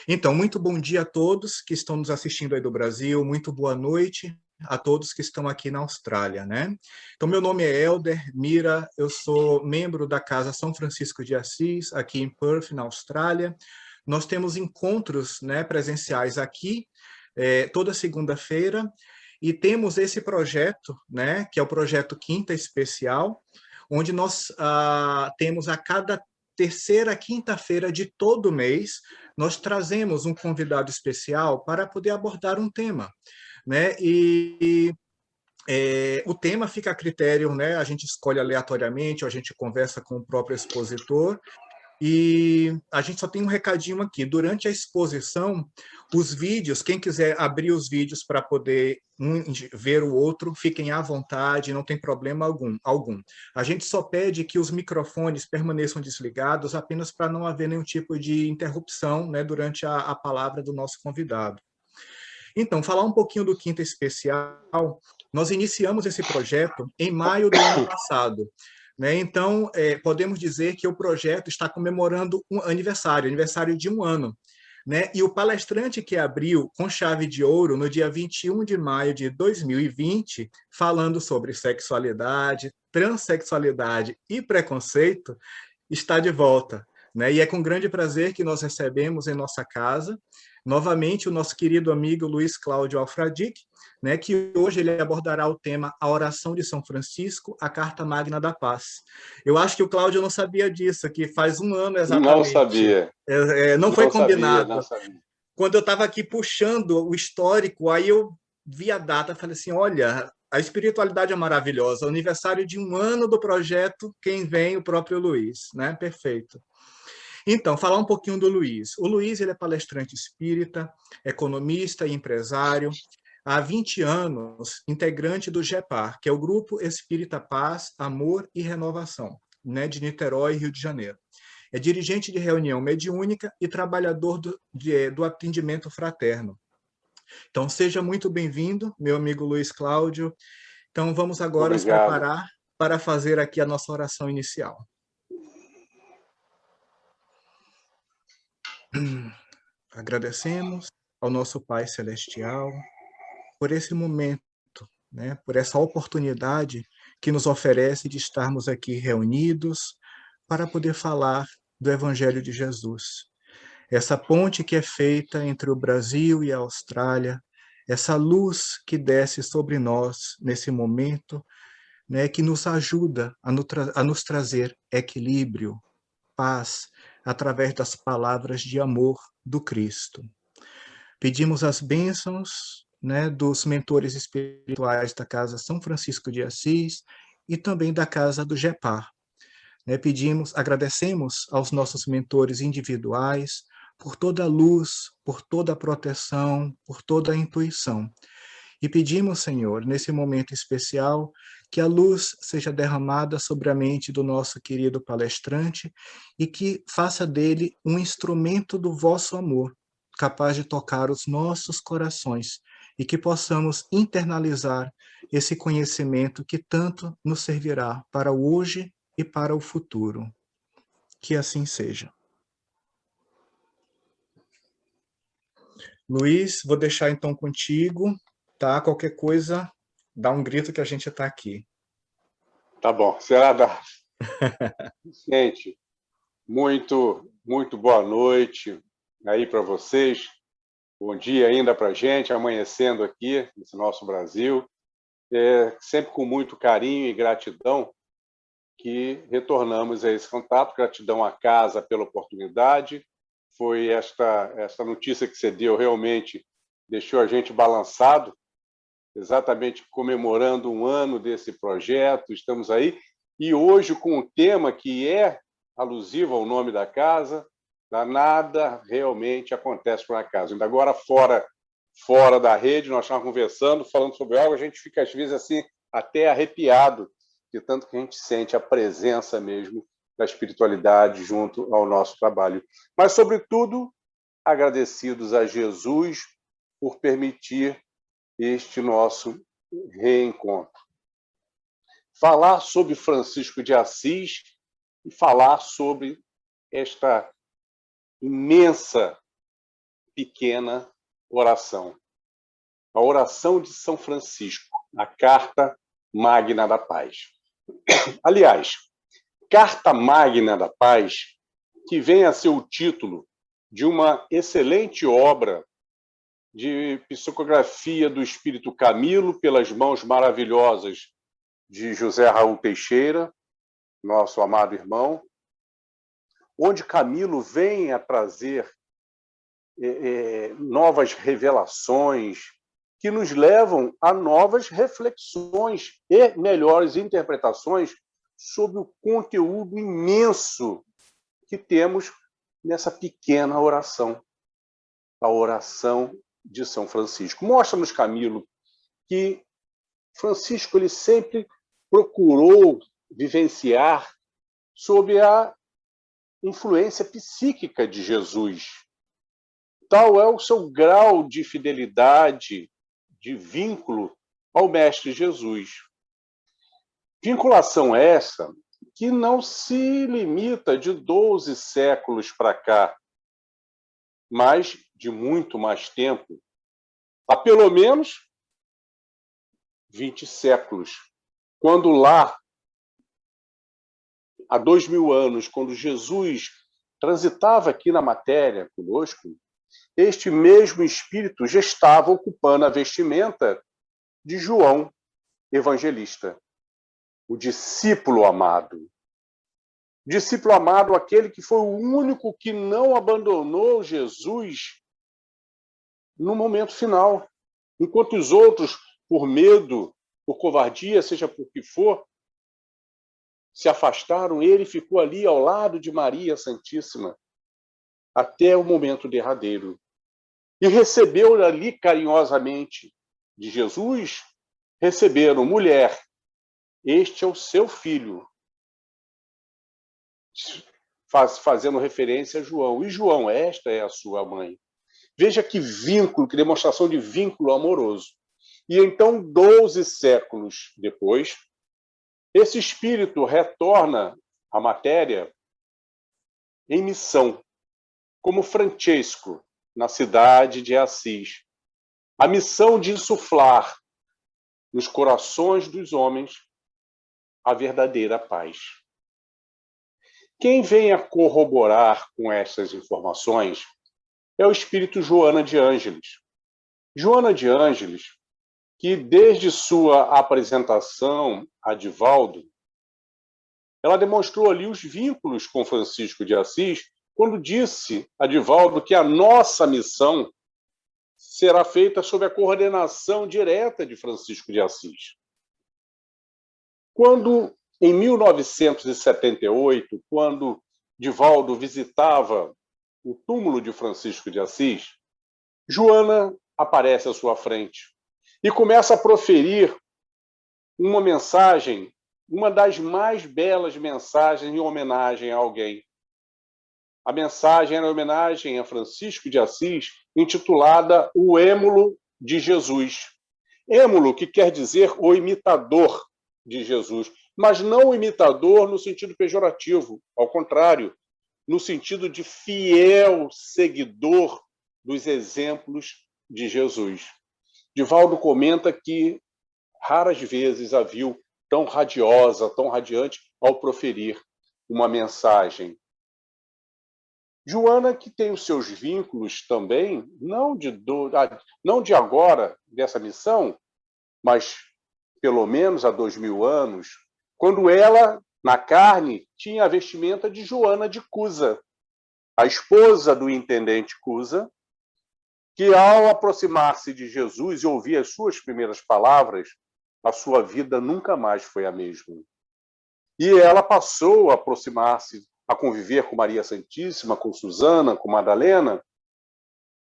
Então, muito bom dia a todos que estão nos assistindo aí do Brasil, muito boa noite a todos que estão aqui na Austrália, né? Então, meu nome é Helder Mira, eu sou membro da Casa São Francisco de Assis, aqui em Perth, na Austrália. Nós temos encontros, né, presenciais aqui, toda segunda-feira, e temos esse projeto, né, que é o projeto Quinta Especial, onde nós temos a cada terceira quinta-feira de todo mês, nós trazemos um convidado especial para poder abordar um tema, né? O tema fica a critério, né? A gente escolhe aleatoriamente, ou a gente conversa com o próprio expositor, e a gente só tem um recadinho aqui. Durante a exposição, os vídeos, quem quiser abrir os vídeos para poder ver o outro, fiquem à vontade, não tem problema algum. A gente só pede que os microfones permaneçam desligados apenas para não haver nenhum tipo de interrupção, né, durante a palavra do nosso convidado. Então, falar um pouquinho do Quinta Especial, nós iniciamos esse projeto em maio do ano passado, né? Então, podemos dizer que o projeto está comemorando um aniversário de um ano, né? E o palestrante que abriu com chave de ouro no dia 21 de maio de 2020, falando sobre sexualidade, transexualidade e preconceito, está de volta, né? E é com grande prazer que nós recebemos em nossa casa, novamente, o nosso querido amigo Luiz Cláudio Alfradique, né, que hoje ele abordará o tema A Oração de São Francisco, a Carta Magna da Paz. Eu acho que o Cláudio não sabia disso, que faz um ano Não exatamente. sabia. Não foi combinado. Não sabia. Quando eu estava aqui puxando o histórico, aí eu vi a data, falei assim, olha, a espiritualidade é maravilhosa, aniversário de um ano do projeto, quem vem? O próprio Luiz, né? Perfeito. Então, falar um pouquinho do Luiz. O Luiz ele é palestrante espírita, economista e empresário. Há 20 anos, integrante do GEPAR, que é o Grupo Espírita Paz, Amor e Renovação, né, de Niterói, Rio de Janeiro. É dirigente de reunião mediúnica e trabalhador do atendimento fraterno. Então, seja muito bem-vindo, meu amigo Luiz Cláudio. Então, vamos agora nos preparar para fazer aqui a nossa oração inicial. Agradecemos ao nosso Pai Celestial por esse momento, né, por essa oportunidade que nos oferece de estarmos aqui reunidos para poder falar do Evangelho de Jesus. Essa ponte que é feita entre o Brasil e a Austrália, essa luz que desce sobre nós nesse momento, né, que nos ajuda a nos trazer equilíbrio, paz, através das palavras de amor do Cristo. Pedimos as bênçãos, né, dos mentores espirituais da Casa São Francisco de Assis e também da Casa do GEPAR. Né, agradecemos aos nossos mentores individuais por toda a luz, por toda a proteção, por toda a intuição. E pedimos, Senhor, nesse momento especial, que a luz seja derramada sobre a mente do nosso querido palestrante e que faça dele um instrumento do vosso amor, capaz de tocar os nossos corações e que possamos internalizar esse conhecimento que tanto nos servirá para o hoje e para o futuro. Que assim seja. Luiz, vou deixar então contigo, tá? Qualquer coisa, dá um grito que a gente está aqui. Tá bom, será dado. Gente, muito boa noite aí para vocês. Bom dia ainda para a gente, amanhecendo aqui nesse nosso Brasil. Sempre com muito carinho e gratidão que retornamos a esse contato. Gratidão à casa pela oportunidade. Foi esta notícia que você deu realmente deixou a gente balançado, exatamente comemorando um ano desse projeto. Estamos aí. E hoje com um tema que é alusivo ao nome da casa, nada realmente acontece por acaso. Ainda agora, fora da rede, nós estávamos conversando, falando sobre algo, a gente fica, às vezes, assim, até arrepiado, de tanto que a gente sente a presença mesmo da espiritualidade junto ao nosso trabalho. Mas, sobretudo, agradecidos a Jesus por permitir este nosso reencontro. Falar sobre Francisco de Assis e falar sobre esta imensa pequena oração. A oração de São Francisco, a Carta Magna da Paz. Aliás, Carta Magna da Paz, que vem a ser o título de uma excelente obra de psicografia do Espírito Camilo, pelas mãos maravilhosas de José Raul Teixeira, nosso amado irmão, onde Camilo vem a trazer novas revelações que nos levam a novas reflexões e melhores interpretações sobre o conteúdo imenso que temos nessa pequena oração, a oração de São Francisco. Mostra-nos, Camilo, que Francisco ele sempre procurou vivenciar sob a influência psíquica de Jesus. Tal é o seu grau de fidelidade, de vínculo ao Mestre Jesus. Vinculação essa que não se limita de 12 séculos para cá, mas de muito mais tempo, há pelo menos 20 séculos, quando lá, há 2000 anos, quando Jesus transitava aqui na matéria conosco, este mesmo Espírito já estava ocupando a vestimenta de João Evangelista, o discípulo amado. Discípulo amado, aquele que foi o único que não abandonou Jesus no momento final, enquanto os outros, por medo, por covardia, seja por que for, se afastaram, ele ficou ali ao lado de Maria Santíssima até o momento derradeiro. E recebeu ali carinhosamente de Jesus, receberam: mulher, este é o seu filho, fazendo referência a João. E João, esta é a sua mãe. Veja que vínculo, que demonstração de vínculo amoroso. E então, 12 séculos depois, esse espírito retorna à matéria em missão, como Francesco, na cidade de Assis. A missão de insuflar nos corações dos homens a verdadeira paz. Quem vem a corroborar com essas informações é o espírito Joana de Ângelis. Joana de Ângelis, que desde sua apresentação a Divaldo, ela demonstrou ali os vínculos com Francisco de Assis, quando disse a Divaldo que a nossa missão será feita sob a coordenação direta de Francisco de Assis. Quando, em 1978, quando Divaldo visitava o túmulo de Francisco de Assis, Joana aparece à sua frente e começa a proferir uma mensagem, uma das mais belas mensagens em homenagem a alguém. A mensagem era em homenagem a Francisco de Assis, intitulada O Êmulo de Jesus. Êmulo, que quer dizer o imitador de Jesus, mas não o imitador no sentido pejorativo, ao contrário, no sentido de fiel seguidor dos exemplos de Jesus. Divaldo comenta que raras vezes a viu tão radiosa, tão radiante ao proferir uma mensagem. Joana, que tem os seus vínculos também, não de agora, dessa missão, mas pelo menos há 2000 anos, quando ela, na carne, tinha a vestimenta de Joana de Cusa, a esposa do intendente Cusa, que ao aproximar-se de Jesus e ouvir as suas primeiras palavras, a sua vida nunca mais foi a mesma. E ela passou a aproximar-se, a conviver com Maria Santíssima, com Susana, com Madalena.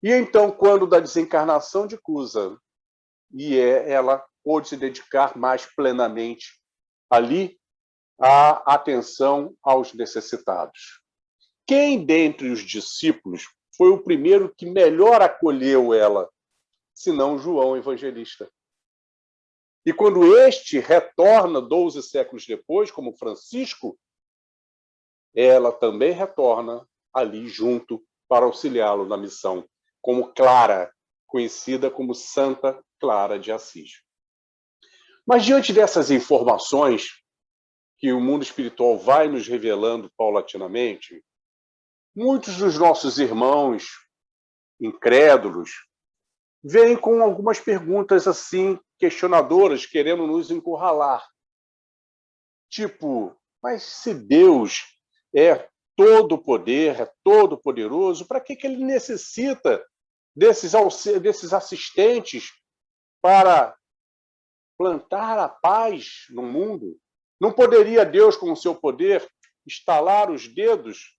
E então, quando da desencarnação de Cusa, ela pôde se dedicar mais plenamente ali à atenção aos necessitados. Quem dentre os discípulos foi o primeiro que melhor acolheu ela, senão João Evangelista? E quando este retorna 12 séculos depois, como Francisco, ela também retorna ali junto para auxiliá-lo na missão. como Clara, conhecida como Santa Clara de Assis. Mas diante dessas informações que o mundo espiritual vai nos revelando paulatinamente, muitos dos nossos irmãos incrédulos vêm com algumas perguntas assim questionadoras, querendo nos encurralar. Tipo, mas se Deus é todo poder, é todo poderoso, para que ele necessita desses assistentes para plantar a paz no mundo? Não poderia Deus, com o seu poder, estalar os dedos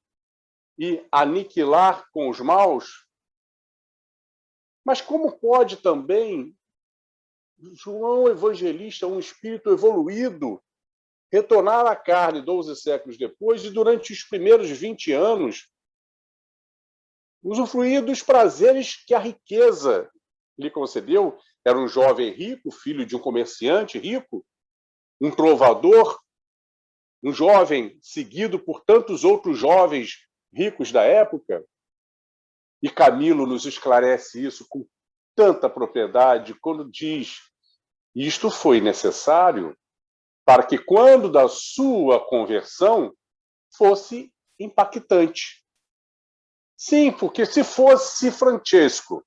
e aniquilar com os maus? Mas como pode também João Evangelista, um espírito evoluído, retornar à carne 12 séculos depois e durante os primeiros 20 anos usufruir dos prazeres que a riqueza lhe concedeu? Era um jovem rico, filho de um comerciante rico, um trovador, um jovem seguido por tantos outros jovens ricos da época. E Camilo nos esclarece isso com tanta propriedade quando diz: isto foi necessário para que, quando da sua conversão, fosse impactante. Sim, porque se fosse Francesco,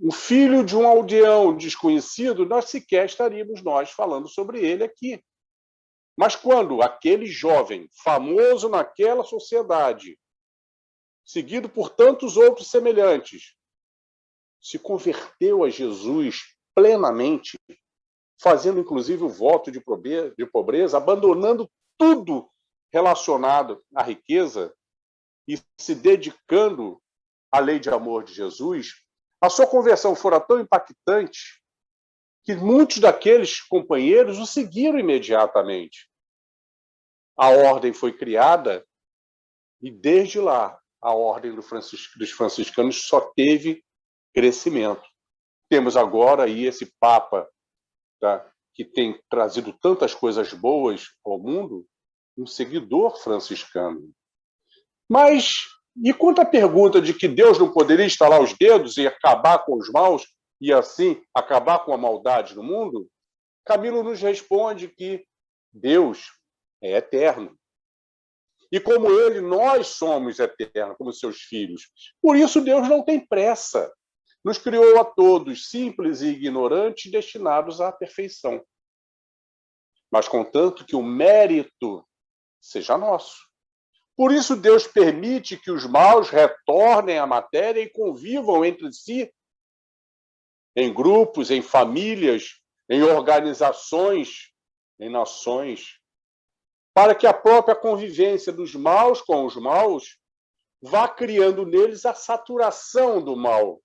o filho de um aldeão desconhecido, nós sequer estaríamos nós falando sobre ele aqui. Mas quando aquele jovem, famoso naquela sociedade, seguido por tantos outros semelhantes, se converteu a Jesus plenamente, fazendo inclusive o voto de pobreza, abandonando tudo relacionado à riqueza e se dedicando à lei de amor de Jesus, a sua conversão fora tão impactante que muitos daqueles companheiros o seguiram imediatamente. A ordem foi criada e, desde lá, a ordem dos franciscanos só teve crescimento. Temos agora aí esse Papa, tá, que tem trazido tantas coisas boas ao mundo, um seguidor franciscano. Mas, e quanto à pergunta de que Deus não poderia estalar os dedos e acabar com os maus, e assim acabar com a maldade no mundo, Camilo nos responde que Deus é eterno. E como ele, nós somos eternos, como seus filhos. Por isso, Deus não tem pressa. Nos criou a todos, simples e ignorantes, destinados à perfeição. Mas contanto que o mérito seja nosso. Por isso, Deus permite que os maus retornem à matéria e convivam entre si, em grupos, em famílias, em organizações, em nações, para que a própria convivência dos maus com os maus vá criando neles a saturação do mal.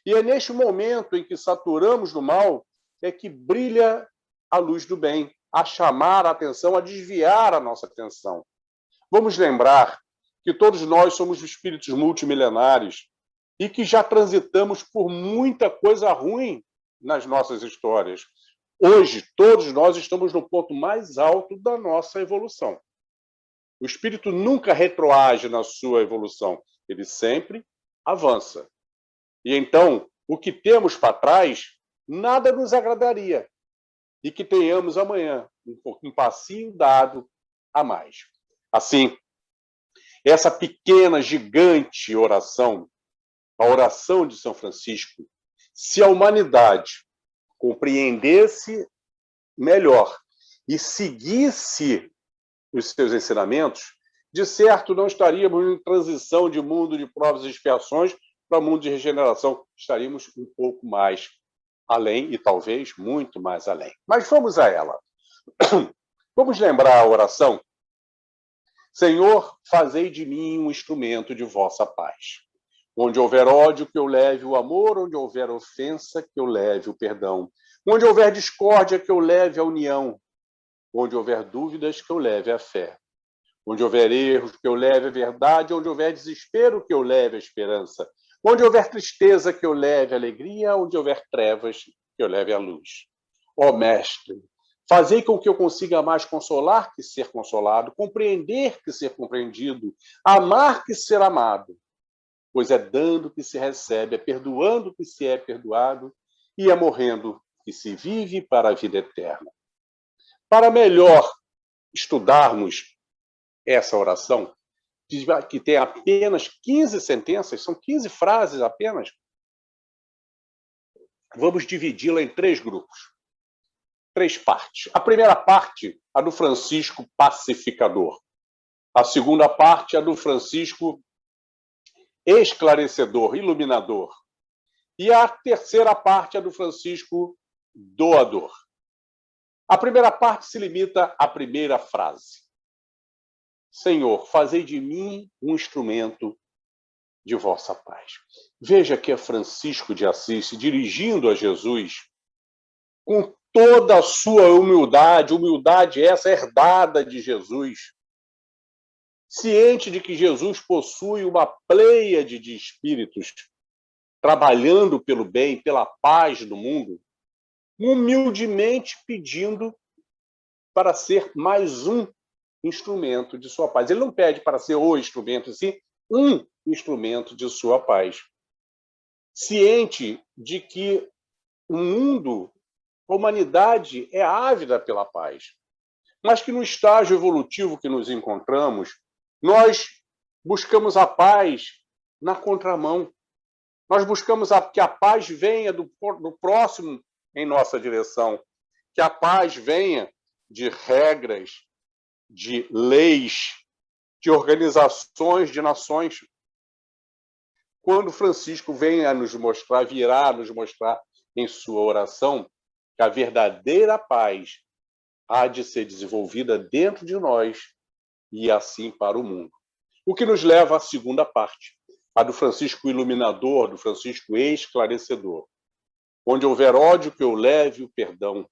E é neste momento em que saturamos do mal é que brilha a luz do bem, a chamar a atenção, a desviar a nossa atenção. Vamos lembrar que todos nós somos espíritos multimilenares e que já transitamos por muita coisa ruim nas nossas histórias. Hoje, todos nós estamos no ponto mais alto da nossa evolução. O espírito nunca retroage na sua evolução, ele sempre avança. E então, o que temos para trás, nada nos agradaria. E que tenhamos amanhã um passinho dado a mais. Assim, essa pequena, gigante oração, a oração de São Francisco, se a humanidade compreendesse melhor e seguisse os seus ensinamentos, de certo não estaríamos em transição de mundo de provas e expiações para mundo de regeneração. Estaríamos um pouco mais além e talvez muito mais além. Mas vamos a ela. Vamos lembrar a oração? Senhor, fazei de mim um instrumento de vossa paz. Onde houver ódio, que eu leve o amor. Onde houver ofensa, que eu leve o perdão. Onde houver discórdia, que eu leve a união. Onde houver dúvidas, que eu leve a fé. Onde houver erros, que eu leve a verdade. Onde houver desespero, que eu leve a esperança. Onde houver tristeza, que eu leve a alegria. Onde houver trevas, que eu leve a luz. Ó Mestre, fazei com que eu consiga mais consolar que ser consolado, compreender que ser compreendido, amar que ser amado. pois é dando que se recebe, é perdoando que se é perdoado, e é morrendo que se vive para a vida eterna. Para melhor estudarmos essa oração, que tem apenas 15 sentenças, são 15 frases apenas, vamos dividi-la em 3 grupos, 3 partes. A primeira parte, a do Francisco Pacificador. A segunda parte, a do Francisco Esclarecedor, Iluminador. E a terceira parte, a do Francisco Doador. A primeira parte se limita à primeira frase. Senhor, fazei de mim um instrumento de vossa paz. Veja que é Francisco de Assis se dirigindo a Jesus com toda a sua humildade essa herdada de Jesus, ciente de que Jesus possui uma pleiade de espíritos trabalhando pelo bem, pela paz do mundo, humildemente pedindo para ser mais um instrumento de sua paz. Ele não pede para ser o instrumento, sim, um instrumento de sua paz. Ciente de que o mundo, a humanidade é ávida pela paz, mas que no estágio evolutivo que nos encontramos, nós buscamos a paz na contramão. Nós buscamos que a paz venha do próximo em nossa direção, que a paz venha de regras, de leis, de organizações de nações. Quando Francisco vem a nos mostrar, virá a nos mostrar em sua oração, que a verdadeira paz há de ser desenvolvida dentro de nós e assim para o mundo. O que nos leva à segunda parte, a do Francisco Iluminador, do Francisco Esclarecedor. Onde houver ódio, que eu leve o perdão.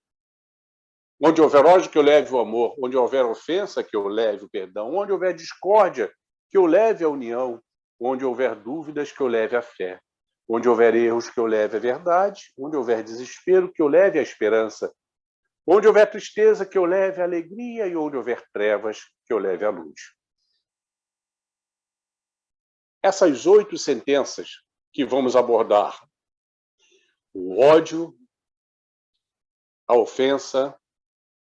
Onde houver ódio, que eu leve o amor. Onde houver ofensa, que eu leve o perdão. Onde houver discórdia, que eu leve a união. Onde houver dúvidas, que eu leve a fé. Onde houver erros, que eu leve a verdade. Onde houver desespero, que eu leve a esperança. Onde houver tristeza, que eu leve a alegria. E onde houver trevas, que eu leve a luz. Essas 8 sentenças que vamos abordar: o ódio, a ofensa,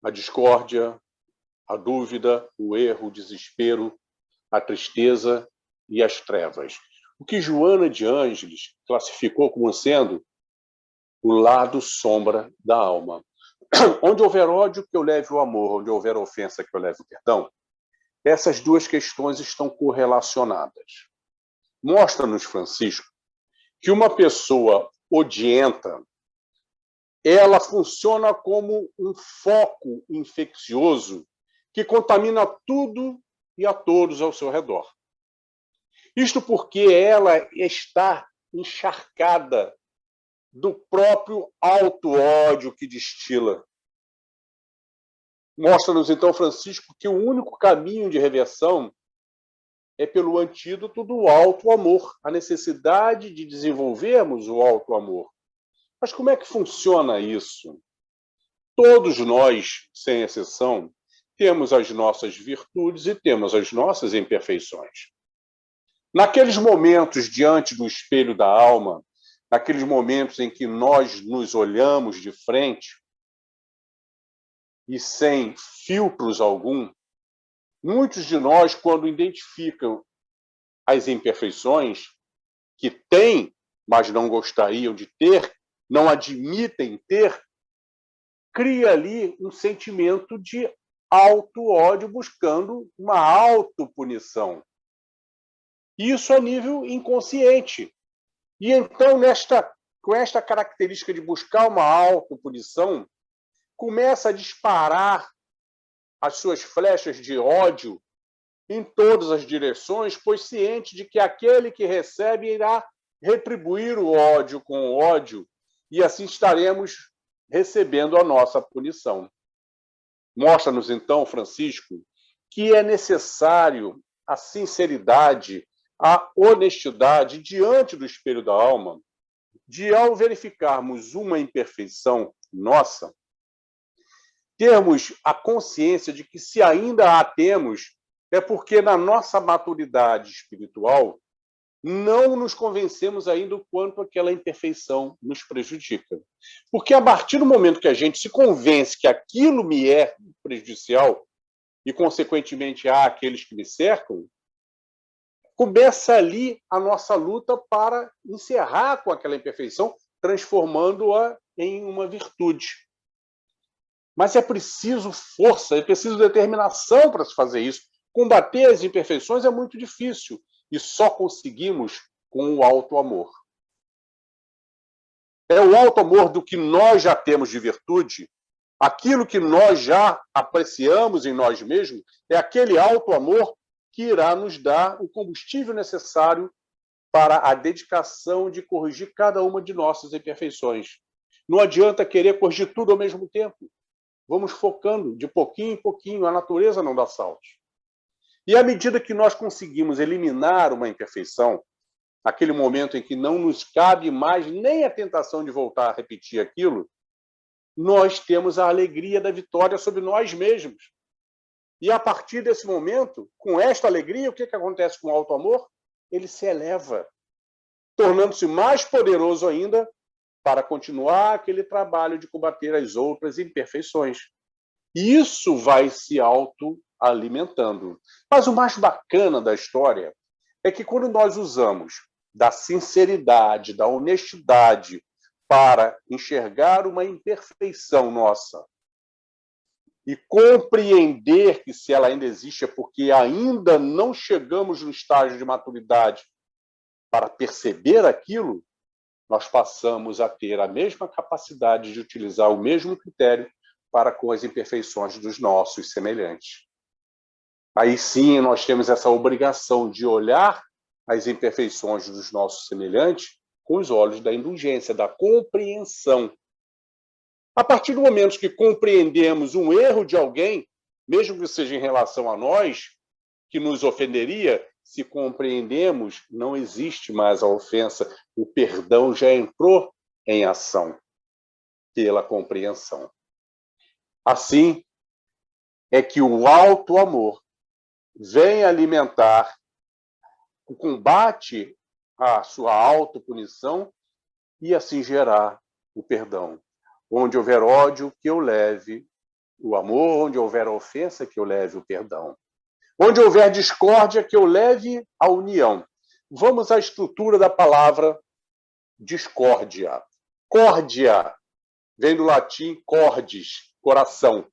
a discórdia, a dúvida, o erro, o desespero, a tristeza e as trevas. O que Joana de Ângeles classificou como sendo o lado sombra da alma. Onde houver ódio, que eu leve o amor. Onde houver ofensa, que eu leve o perdão. Essas 2 questões estão correlacionadas. Mostra-nos, Francisco, que uma pessoa odienta, ela funciona como um foco infeccioso que contamina tudo e a todos ao seu redor. Isto porque ela está encharcada do próprio auto-ódio que destila. Mostra-nos, então, Francisco, que o único caminho de reversão é pelo antídoto do auto-amor, a necessidade de desenvolvermos o auto-amor. Mas como é que funciona isso? Todos nós, sem exceção, temos as nossas virtudes e temos as nossas imperfeições. Naqueles momentos diante do espelho da alma, naqueles momentos em que nós nos olhamos de frente e sem filtros algum, muitos de nós, quando identificam as imperfeições que têm, mas não gostariam de ter, não admitem ter, cria ali um sentimento de auto-ódio, buscando uma autopunição. Isso a nível inconsciente. E então, com esta característica de buscar uma autopunição, começa a disparar as suas flechas de ódio em todas as direções, pois ciente de que aquele que recebe irá retribuir o ódio com o ódio, e assim estaremos recebendo a nossa punição. Mostra-nos, então, Francisco, que é necessário a sinceridade, a honestidade diante do espelho da alma, de, ao verificarmos uma imperfeição nossa, termos a consciência de que, se ainda a temos, é porque na nossa maturidade espiritual não nos convencemos ainda o quanto aquela imperfeição nos prejudica. Porque a partir do momento que a gente se convence que aquilo me é prejudicial, e consequentemente há aqueles que me cercam, começa ali a nossa luta para encerrar com aquela imperfeição, transformando-a em uma virtude. Mas é preciso força, é preciso determinação para se fazer isso. Combater as imperfeições é muito difícil e só conseguimos com o alto amor. É o alto amor do que nós já temos de virtude, aquilo que nós já apreciamos em nós mesmos, é aquele alto amor que irá nos dar o combustível necessário para a dedicação de corrigir cada uma de nossas imperfeições. Não adianta querer corrigir tudo ao mesmo tempo. Vamos focando de pouquinho em pouquinho, a natureza não dá saltos. E à medida que nós conseguimos eliminar uma imperfeição, aquele momento em que não nos cabe mais nem a tentação de voltar a repetir aquilo, nós temos a alegria da vitória sobre nós mesmos. E a partir desse momento, com esta alegria, o que acontece com o alto amor? Ele se eleva, tornando-se mais poderoso ainda para continuar aquele trabalho de combater as outras imperfeições. E isso vai se autoalimentando. Mas o mais bacana da história é que quando nós usamos da sinceridade, da honestidade para enxergar uma imperfeição nossa e compreender que se ela ainda existe é porque ainda não chegamos no estágio de maturidade para perceber aquilo, nós passamos a ter a mesma capacidade de utilizar o mesmo critério para com as imperfeições dos nossos semelhantes. Aí sim nós temos essa obrigação de olhar as imperfeições dos nossos semelhantes com os olhos da indulgência, da compreensão. A partir do momento que compreendemos um erro de alguém, mesmo que seja em relação a nós, que nos ofenderia, se compreendemos, não existe mais a ofensa. O perdão já entrou em ação pela compreensão. Assim é que o alto amor vem alimentar o combate à sua autopunição e assim gerar o perdão. Onde houver ódio, que eu leve o amor. Onde houver ofensa, que eu leve o perdão. Onde houver discórdia, que eu leve a união. Vamos à estrutura da palavra discórdia. Córdia vem do latim cordis, coração.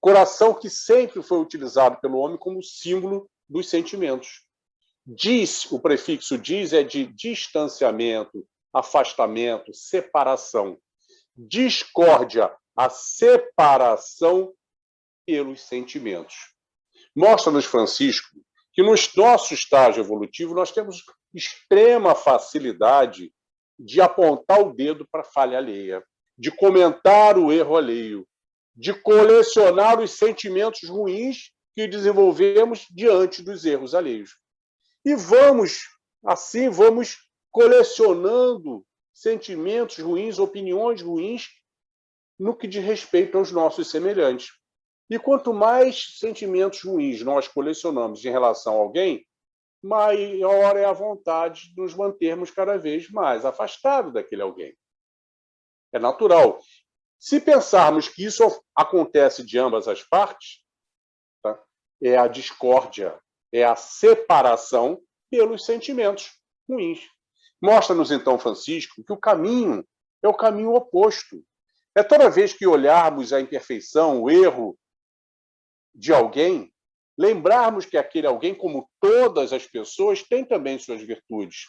Coração que sempre foi utilizado pelo homem como símbolo dos sentimentos. Diz, o prefixo diz é de distanciamento, afastamento, separação. Discórdia, a separação pelos sentimentos. Mostra-nos Francisco que no nosso estágio evolutivo nós temos extrema facilidade de apontar o dedo para a falha alheia, de comentar o erro alheio, de colecionar os sentimentos ruins que desenvolvemos diante dos erros alheios. E vamos colecionando sentimentos ruins, opiniões ruins, no que diz respeito aos nossos semelhantes. E quanto mais sentimentos ruins nós colecionamos em relação a alguém, maior é a vontade de nos mantermos cada vez mais afastados daquele alguém. É natural. Se pensarmos que isso acontece de ambas as partes, tá? É a discórdia, é a separação pelos sentimentos ruins. Mostra-nos, então, Francisco, que o caminho é o caminho oposto. É toda vez que olharmos a imperfeição, o erro de alguém, lembrarmos que aquele alguém, como todas as pessoas, tem também suas virtudes.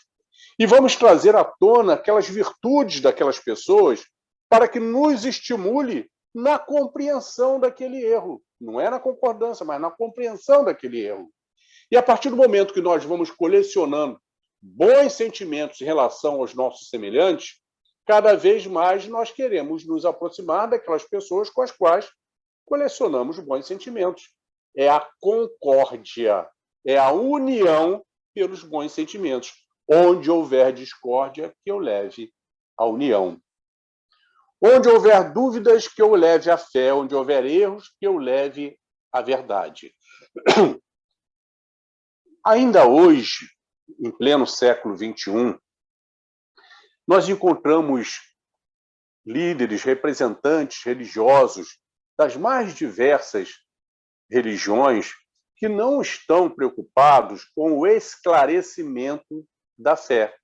E vamos trazer à tona aquelas virtudes daquelas pessoas para que nos estimule na compreensão daquele erro. Não é na concordância, mas na compreensão daquele erro. E a partir do momento que nós vamos colecionando bons sentimentos em relação aos nossos semelhantes, cada vez mais nós queremos nos aproximar daquelas pessoas com as quais colecionamos bons sentimentos. É a concórdia, é a união pelos bons sentimentos. Onde houver discórdia, que eu leve a união. Onde houver dúvidas, que eu leve a fé. Onde houver erros, que eu leve a verdade. Ainda hoje, em pleno século XXI, nós encontramos líderes, representantes religiosos das mais diversas religiões que não estão preocupados com o esclarecimento da fé,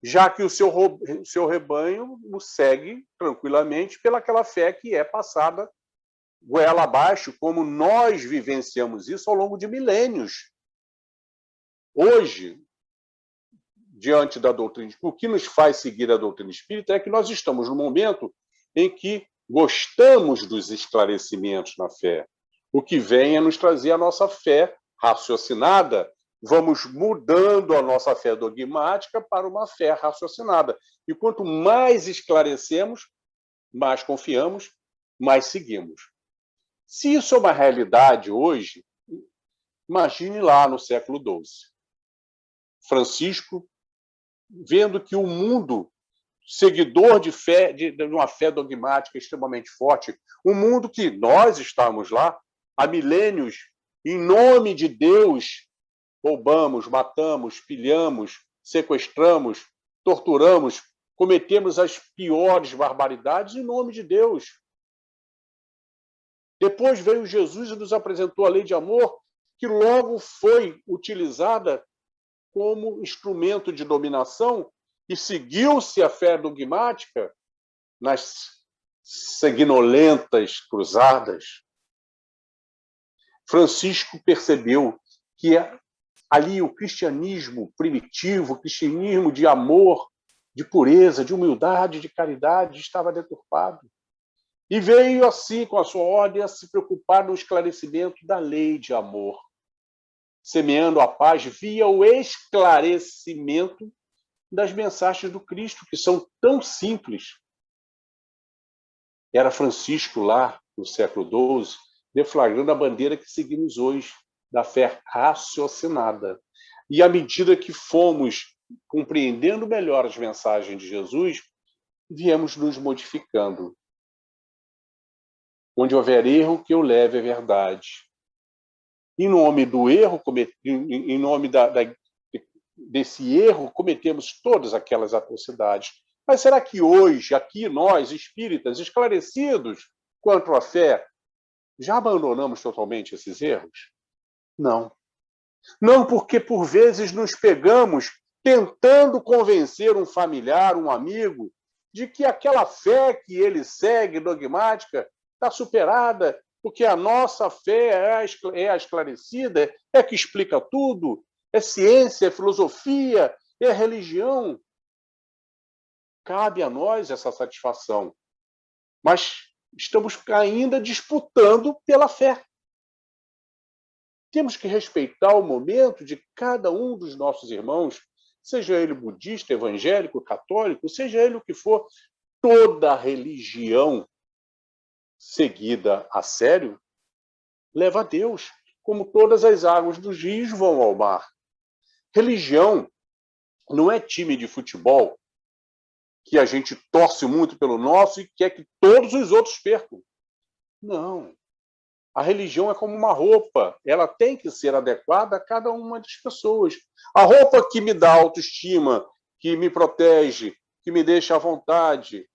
já que o seu rebanho o segue tranquilamente pelaquela fé que é passada goela abaixo, como nós vivenciamos isso ao longo de milênios. Hoje, diante da doutrina, o que nos faz seguir a doutrina espírita é que nós estamos num momento em que gostamos dos esclarecimentos na fé. O que vem é nos trazer a nossa fé raciocinada. Vamos mudando a nossa fé dogmática para uma fé raciocinada. E quanto mais esclarecemos, mais confiamos, mais seguimos. Se isso é uma realidade hoje, imagine lá no século XII. Francisco, vendo que o mundo, seguidor de fé, de uma fé dogmática extremamente forte, um mundo que nós estamos lá há milênios, em nome de Deus, roubamos, matamos, pilhamos, sequestramos, torturamos, cometemos as piores barbaridades em nome de Deus. Depois veio Jesus e nos apresentou a lei de amor, que logo foi utilizada como instrumento de dominação e seguiu-se a fé dogmática nas sanguinolentas cruzadas. Francisco percebeu que ali o cristianismo primitivo, o cristianismo de amor, de pureza, de humildade, de caridade, estava deturpado. E veio, assim, com a sua ordem, a se preocupar no esclarecimento da lei de amor, semeando a paz via o esclarecimento das mensagens do Cristo, que são tão simples. Era Francisco lá, no século XII, deflagrando a bandeira que seguimos hoje, da fé raciocinada. E à medida que fomos compreendendo melhor as mensagens de Jesus, viemos nos modificando. Onde houver erro, que eu leve a verdade. Em nome do erro, em nome desse erro, cometemos todas aquelas atrocidades. Mas será que hoje, aqui, nós, espíritas, esclarecidos quanto à fé, já abandonamos totalmente esses erros? Não. Não, porque por vezes nos pegamos tentando convencer um familiar, um amigo, de que aquela fé que ele segue, dogmática, está superada, porque a nossa fé é a esclarecida, é que explica tudo, é ciência, é filosofia, é religião. Cabe a nós essa satisfação. Mas estamos ainda disputando pela fé. Temos que respeitar o momento de cada um dos nossos irmãos, seja ele budista, evangélico, católico, seja ele o que for, toda religião seguida a sério leva a Deus, como todas as águas dos rios vão ao mar. Religião não é time de futebol que a gente torce muito pelo nosso e quer que todos os outros percam. Não. A religião é como uma roupa, ela tem que ser adequada a cada uma das pessoas. A roupa que me dá autoestima, que me protege, que me deixa à vontade,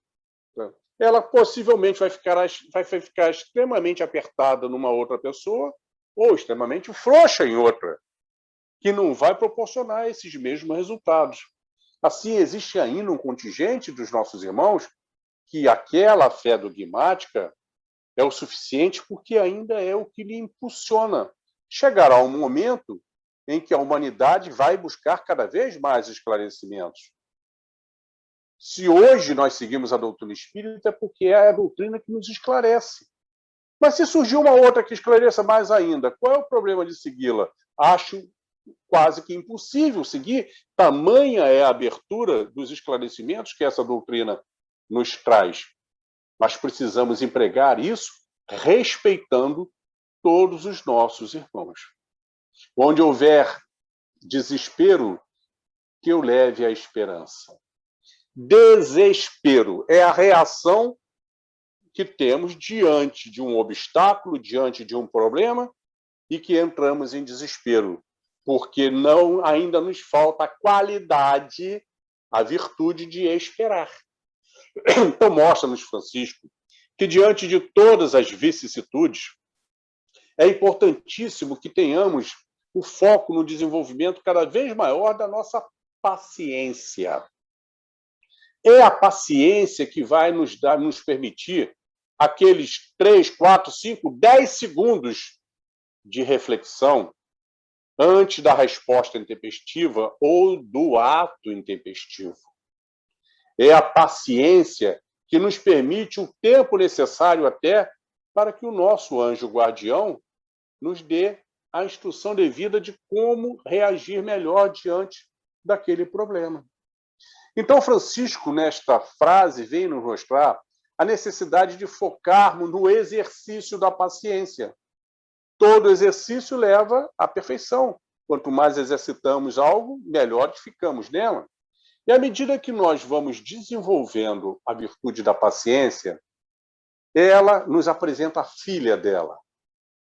ela possivelmente vai ficar extremamente apertada numa outra pessoa ou extremamente frouxa em outra, que não vai proporcionar esses mesmos resultados. Assim, existe ainda um contingente dos nossos irmãos que aquela fé dogmática é o suficiente porque ainda é o que lhe impulsiona. Chegará um momento em que a humanidade vai buscar cada vez mais esclarecimentos. Se hoje nós seguimos a doutrina espírita, é porque é a doutrina que nos esclarece. Mas se surgir uma outra que esclareça mais ainda, qual é o problema de segui-la? Acho quase que impossível seguir, tamanha é a abertura dos esclarecimentos que essa doutrina nos traz. Mas precisamos empregar isso respeitando todos os nossos irmãos. Onde houver desespero, que eu leve a esperança. Desespero é a reação que temos diante de um obstáculo, diante de um problema, e que entramos em desespero. porque ainda nos falta a qualidade, a virtude de esperar. Então, mostra-nos, Francisco, que diante de todas as vicissitudes, é importantíssimo que tenhamos o foco no desenvolvimento cada vez maior da nossa paciência. É a paciência que vai nos permitir aqueles 3, 4, 5, 10 segundos de reflexão antes da resposta intempestiva ou do ato intempestivo. É a paciência que nos permite o tempo necessário até para que o nosso anjo guardião nos dê a instrução devida de como reagir melhor diante daquele problema. Então, Francisco, nesta frase, vem nos mostrar a necessidade de focarmos no exercício da paciência. Todo exercício leva à perfeição. Quanto mais exercitamos algo, melhor ficamos nela. E à medida que nós vamos desenvolvendo a virtude da paciência, ela nos apresenta a filha dela,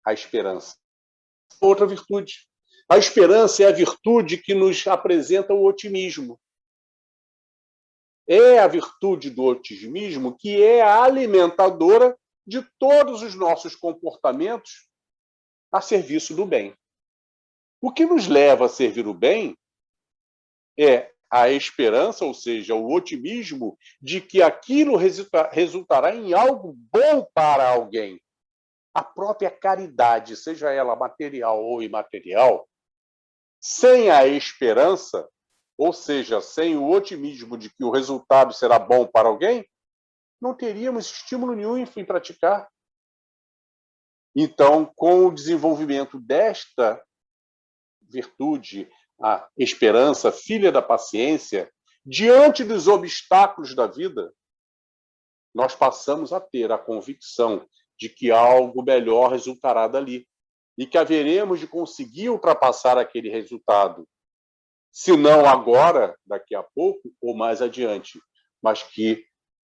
a esperança. Outra virtude. A esperança é a virtude que nos apresenta o otimismo. É a virtude do otimismo que é a alimentadora de todos os nossos comportamentos a serviço do bem. O que nos leva a servir o bem é a esperança, ou seja, o otimismo de que aquilo resultará em algo bom para alguém. A própria caridade, seja ela material ou imaterial, sem a esperança, ou seja, sem o otimismo de que o resultado será bom para alguém, não teríamos estímulo nenhum em praticar. Então, com o desenvolvimento desta virtude, a esperança, filha da paciência, diante dos obstáculos da vida, nós passamos a ter a convicção de que algo melhor resultará dali e que haveremos de conseguir ultrapassar aquele resultado. Se não agora, daqui a pouco ou mais adiante, mas que,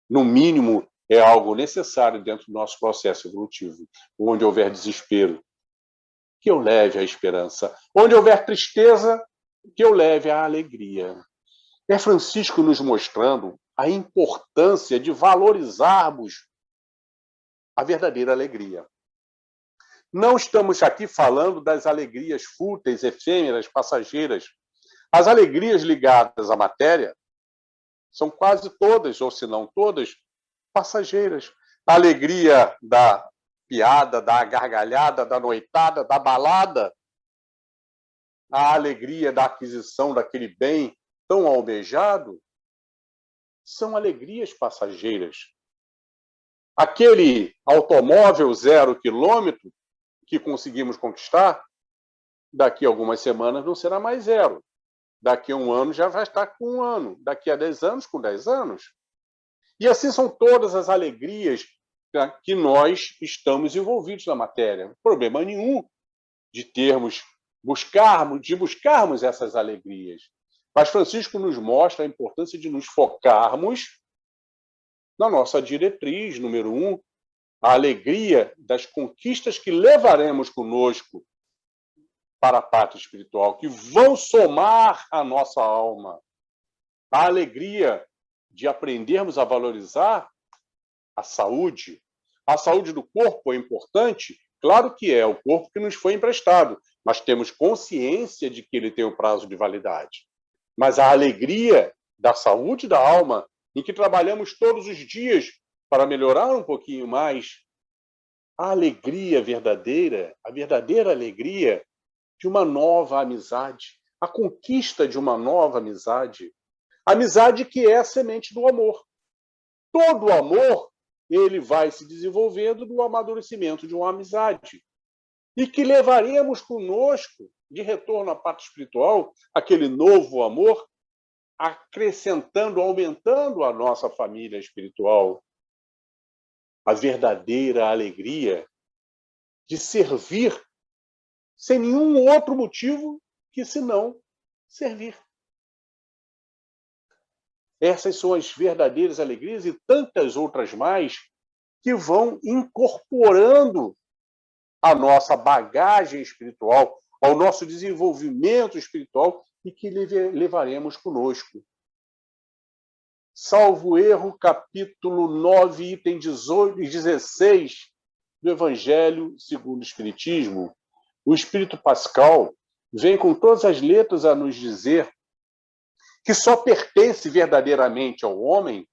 no mínimo, é algo necessário dentro do nosso processo evolutivo. Onde houver desespero, que eu leve a esperança. Onde houver tristeza, que eu leve a alegria. É Francisco nos mostrando a importância de valorizarmos a verdadeira alegria. Não estamos aqui falando das alegrias fúteis, efêmeras, passageiras. As alegrias ligadas à matéria são quase todas, ou se não todas, passageiras. A alegria da piada, da gargalhada, da noitada, da balada, a alegria da aquisição daquele bem tão almejado, são alegrias passageiras. Aquele automóvel 0 quilômetro que conseguimos conquistar, daqui a algumas semanas não será mais 0. Daqui a 1 ano já vai estar com 1 ano. Daqui a 10 anos, com 10 anos. E assim são todas as alegrias que nós estamos envolvidos na matéria. Problema nenhum de buscarmos essas alegrias. Mas Francisco nos mostra a importância de nos focarmos na nossa diretriz, número 1, a alegria das conquistas que levaremos conosco para a pátria espiritual, que vão somar a nossa alma. A alegria de aprendermos a valorizar a saúde. A saúde do corpo é importante? Claro que é, o corpo que nos foi emprestado, mas temos consciência de que ele tem o prazo de validade. Mas a alegria da saúde da alma, em que trabalhamos todos os dias para melhorar um pouquinho mais, a alegria verdadeira, a verdadeira alegria de uma nova amizade, a conquista de uma nova amizade. Amizade que é a semente do amor. Todo amor, ele vai se desenvolvendo no amadurecimento de uma amizade. E que levaremos conosco, de retorno à pátria espiritual, aquele novo amor, acrescentando, aumentando a nossa família espiritual. A verdadeira alegria de servir sem nenhum outro motivo que senão servir. Essas são as verdadeiras alegrias e tantas outras mais que vão incorporando a nossa bagagem espiritual, ao nosso desenvolvimento espiritual e que levaremos conosco. Salvo erro, capítulo 9, item 18 e 16 do Evangelho segundo o Espiritismo, o Espírito Pascal vem com todas as letras a nos dizer que só pertence verdadeiramente ao homem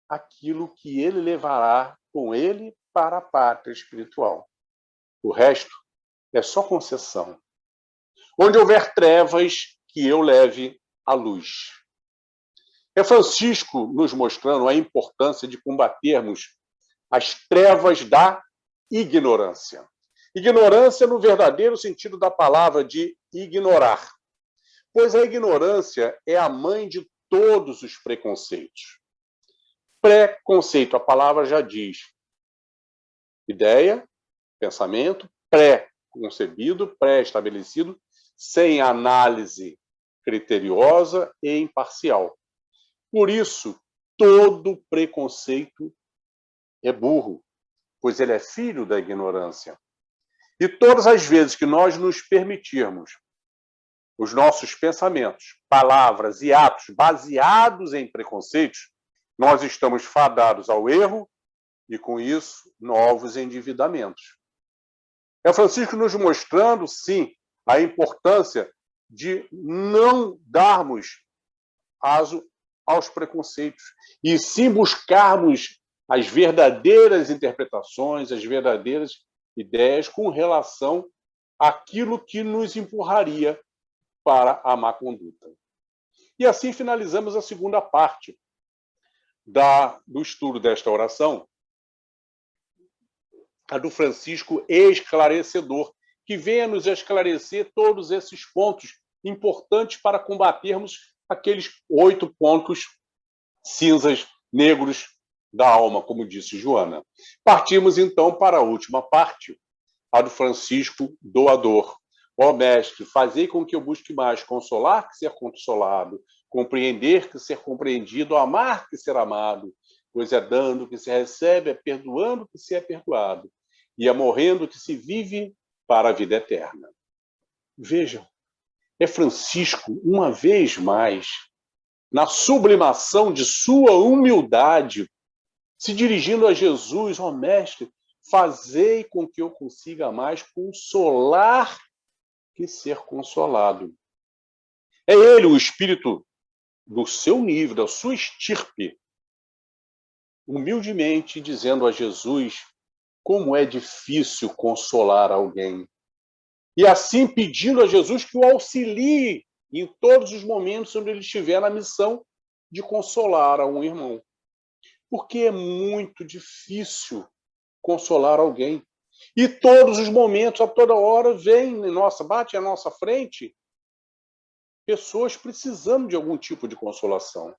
aquilo que ele levará com ele para a pátria espiritual. O resto é só concessão. Onde houver trevas, que eu leve a luz. É Francisco nos mostrando a importância de combatermos as trevas da ignorância. Ignorância no verdadeiro sentido da palavra, de ignorar. Pois a ignorância é a mãe de todos os preconceitos. Preconceito, a palavra já diz. Ideia, pensamento, pré-concebido, pré-estabelecido, sem análise criteriosa e imparcial. Por isso, todo preconceito é burro, pois ele é filho da ignorância. E todas as vezes que nós nos permitirmos os nossos pensamentos, palavras e atos baseados em preconceitos, nós estamos fadados ao erro e, com isso, novos endividamentos. É Francisco nos mostrando, sim, a importância de não darmos aso aos preconceitos e sim buscarmos as verdadeiras interpretações, as verdadeiras ideias com relação àquilo que nos empurraria para a má conduta. E assim finalizamos a segunda parte do estudo desta oração, a do Francisco esclarecedor, que vem a nos esclarecer todos esses pontos importantes para combatermos aqueles 8 pontos cinzas, negros da alma, como disse Joana. Partimos, então, para a última parte, a do Francisco doador. Ó Mestre, fazei com que eu busque mais consolar que ser consolado, compreender que ser compreendido, amar que ser amado, pois é dando que se recebe, é perdoando que se é perdoado, e é morrendo que se vive para a vida eterna. Vejam, é Francisco, uma vez mais, na sublimação de sua humildade, se dirigindo a Jesus, ó Mestre, fazei com que eu consiga mais consolar que ser consolado. É ele, o espírito do seu nível, da sua estirpe, humildemente dizendo a Jesus como é difícil consolar alguém. E assim pedindo a Jesus que o auxilie em todos os momentos onde ele estiver na missão de consolar a um irmão. Porque é muito difícil consolar alguém. E todos os momentos, a toda hora, bate à nossa frente pessoas precisando de algum tipo de consolação.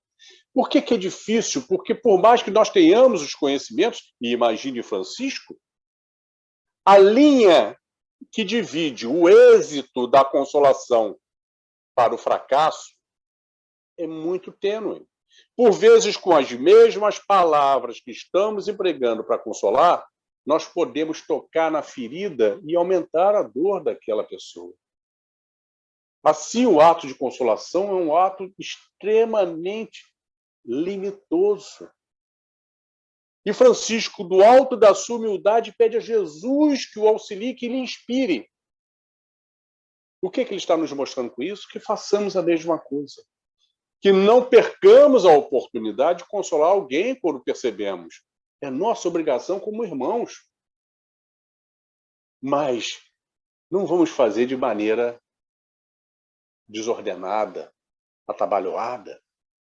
Por que é difícil? Porque por mais que nós tenhamos os conhecimentos, e imagine Francisco, a linha que divide o êxito da consolação para o fracasso é muito tênue. Por vezes, com as mesmas palavras que estamos empregando para consolar, nós podemos tocar na ferida e aumentar a dor daquela pessoa. Assim, o ato de consolação é um ato extremamente limitoso. E Francisco, do alto da sua humildade, pede a Jesus que o auxilie, que lhe inspire. O que ele está nos mostrando com isso? Que façamos a mesma coisa. Que não percamos a oportunidade de consolar alguém quando percebemos. É nossa obrigação como irmãos. Mas não vamos fazer de maneira desordenada, atabalhoada.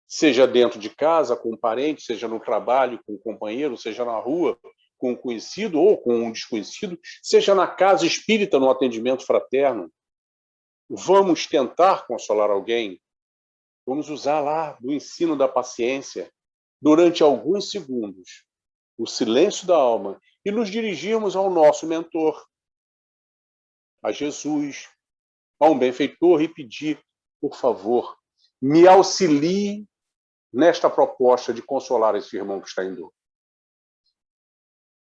Seja dentro de casa, com um parente, seja no trabalho, com um companheiro, seja na rua, com um conhecido ou com um desconhecido, seja na casa espírita, no atendimento fraterno. Vamos tentar consolar alguém. Vamos usar lá do ensino da paciência, durante alguns segundos, o silêncio da alma, e nos dirigirmos ao nosso mentor, a Jesus, a um benfeitor, e pedir, por favor, me auxilie nesta proposta de consolar esse irmão que está em dor.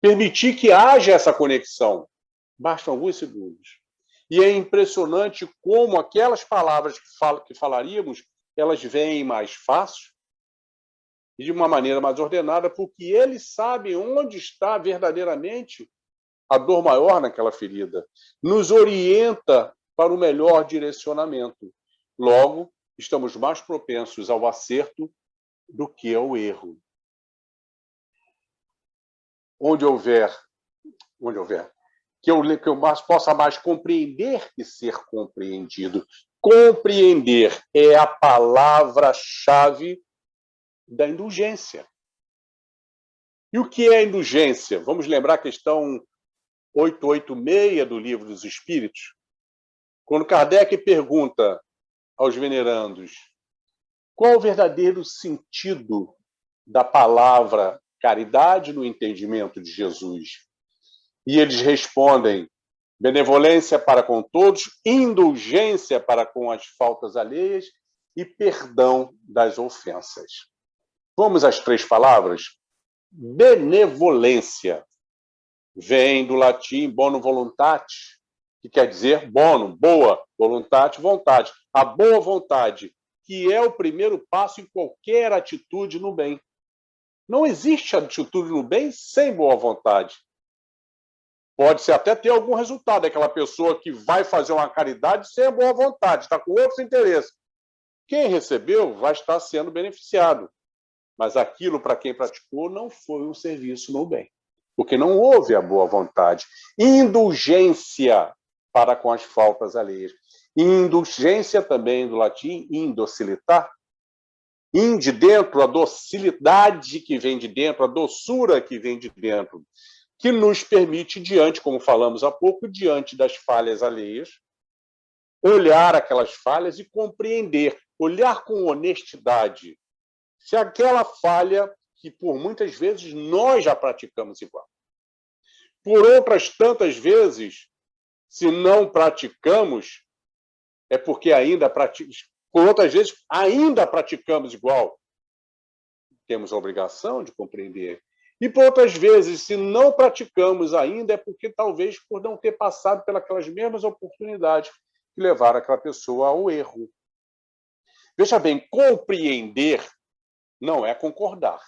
Permitir que haja essa conexão. Bastam alguns segundos. E é impressionante como aquelas palavras que falaríamos, elas vêm mais fácil e de uma maneira mais ordenada, porque eles sabem onde está verdadeiramente a dor maior naquela ferida. Nos orienta para o melhor direcionamento. Logo, estamos mais propensos ao acerto do que ao erro. Onde houver, que eu possa mais compreender que ser compreendido. Compreender é a palavra-chave da indulgência. E o que é indulgência? Vamos lembrar a questão 886 do Livro dos Espíritos, quando Kardec pergunta aos venerandos qual o verdadeiro sentido da palavra caridade no entendimento de Jesus. E eles respondem: benevolência para com todos, indulgência para com as faltas alheias e perdão das ofensas. Vamos às 3 palavras? Benevolência vem do latim bono voluntate, que quer dizer bono, boa, voluntate, vontade. A boa vontade, que é o primeiro passo em qualquer atitude no bem. Não existe atitude no bem sem boa vontade. Pode-se até ter algum resultado, aquela pessoa que vai fazer uma caridade sem a boa vontade, está com outros interesses. Quem recebeu vai estar sendo beneficiado. Mas aquilo para quem praticou não foi um serviço no bem, porque não houve a boa vontade. Indulgência para com as faltas alheias. Indulgência também do latim indocilitar. De dentro, a docilidade que vem de dentro, a doçura que vem de dentro, que nos permite, diante, como falamos há pouco, diante das falhas alheias, olhar aquelas falhas e compreender, olhar com honestidade se aquela falha, que por muitas vezes nós já praticamos igual. Por outras tantas vezes, se não praticamos, é porque ainda praticamos. Por outras vezes, ainda praticamos igual. Temos a obrigação de compreender. E por outras vezes, se não praticamos ainda, é porque talvez por não ter passado pelas mesmas oportunidades que levaram aquela pessoa ao erro. Veja bem, compreender não é concordar.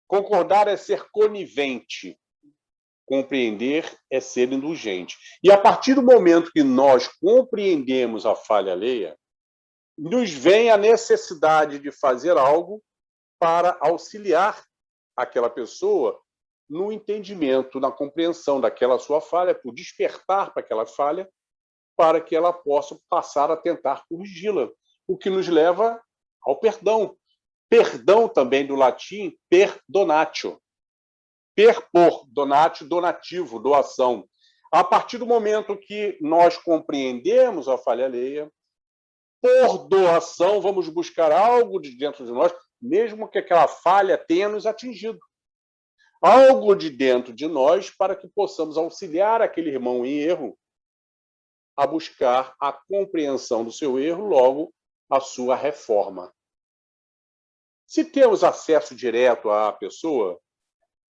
Concordar é ser conivente. Compreender é ser indulgente. E a partir do momento que nós compreendemos a falha alheia, nos vem a necessidade de fazer algo para auxiliar aquela pessoa no entendimento, na compreensão daquela sua falha, por despertar para aquela falha, para que ela possa passar a tentar corrigi-la, o que nos leva ao perdão. Perdão também do latim perdonatio. Por donatio, donativo, doação. A partir do momento que nós compreendemos a falha alheia, por doação, vamos buscar algo de dentro de nós, mesmo que aquela falha tenha nos atingido. Algo de dentro de nós para que possamos auxiliar aquele irmão em erro a buscar a compreensão do seu erro, logo a sua reforma. Se temos acesso direto à pessoa,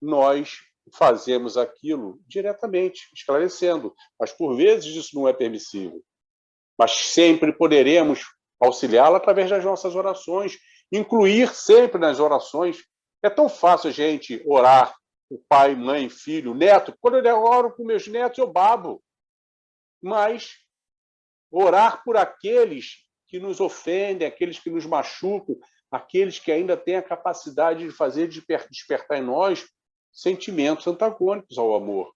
nós fazemos aquilo diretamente, esclarecendo. Mas, por vezes, isso não é permissível. Mas sempre poderemos auxiliá-la através das nossas orações, incluir sempre nas orações. É tão fácil a gente orar, o pai, mãe, filho, neto. Quando eu oro com meus netos, eu babo. Mas orar por aqueles que nos ofendem, aqueles que nos machucam, aqueles que ainda têm a capacidade de fazer despertar em nós sentimentos antagônicos ao amor.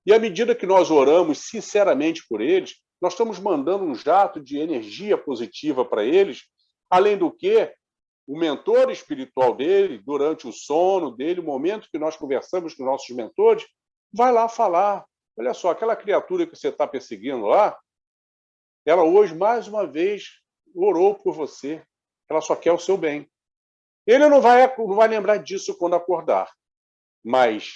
E à medida que nós oramos sinceramente por eles, nós estamos mandando um jato de energia positiva para eles, além do que o mentor espiritual dele, durante o sono dele, o momento que nós conversamos com nossos mentores, vai lá falar: olha só, aquela criatura que você está perseguindo lá, ela hoje, mais uma vez, orou por você. Ela só quer o seu bem. Ele não vai lembrar disso quando acordar, mas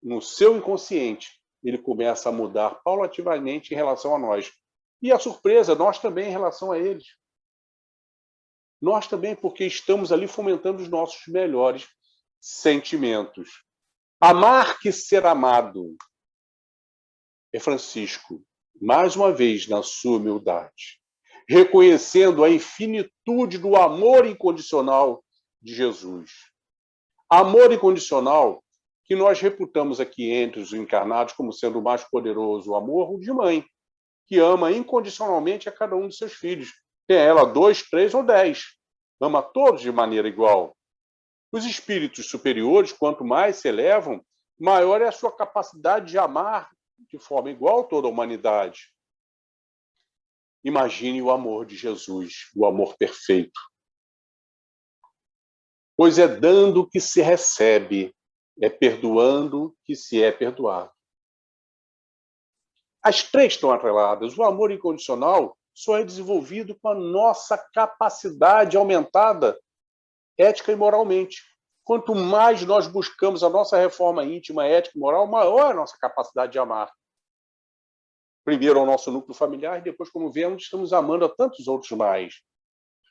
no seu inconsciente, ele começa a mudar paulativamente em relação a nós. E a surpresa, nós também em relação a eles. Nós também, porque estamos ali fomentando os nossos melhores sentimentos. Amar que ser amado. é Francisco, mais uma vez, na sua humildade, reconhecendo a infinitude do amor incondicional de Jesus. Amor incondicional que nós reputamos aqui entre os encarnados como sendo o mais poderoso, o amor de mãe, que ama incondicionalmente a cada um de seus filhos. Tem ela 2, 3 ou 10. Ama todos de maneira igual. Os espíritos superiores, quanto mais se elevam, maior é a sua capacidade de amar de forma igual toda a humanidade. Imagine o amor de Jesus, o amor perfeito. Pois é dando que se recebe, é perdoando que se é perdoado. As três estão atreladas. O amor incondicional só é desenvolvido com a nossa capacidade aumentada, ética e moralmente. Quanto mais nós buscamos a nossa reforma íntima, ética e moral, maior é a nossa capacidade de amar. Primeiro ao nosso núcleo familiar, e depois, como vemos, estamos amando a tantos outros mais.